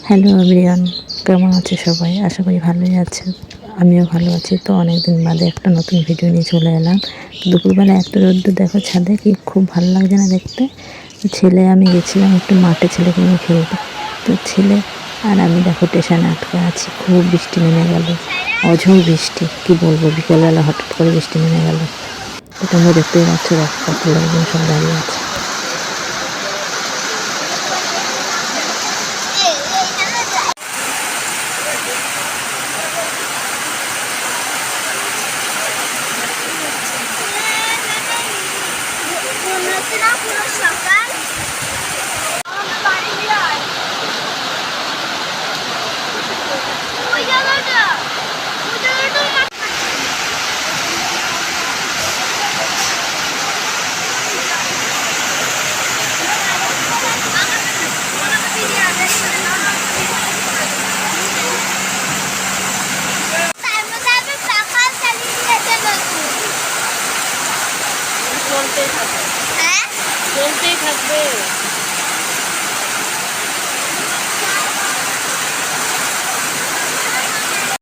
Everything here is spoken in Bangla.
হ্যালো এভরিওয়ান, কেমন আছে সবাই? আশা করি ভালোই আছে। আমিও ভালো আছি। তো অনেক দিন বাদে একটা নতুন ভিডিও নিয়ে চলে এলাম। দুপুরবেলা এত রোদ্দুর দেখো ছাদে, কি খুব ভালো লাগছে না দেখতে। ছেলে আমি গেছিলাম একটু মাঠে ছেলেকে নিয়ে খেলতে। তো ছেলে আর আমি দেখো স্টেশনে আটকে আছি। খুব বৃষ্টি নেমে গেল, অঝোর বৃষ্টি, কি বলবো। বিকেলবেলা হঠাৎ করে বৃষ্টি নেমে গেল। তো তোমরা দেখতেই পাচ্ছ, দেখো কত লোকজন সব দাঁড়িয়ে আছে। চলতেই থাকবে, চলতেই থাকবে।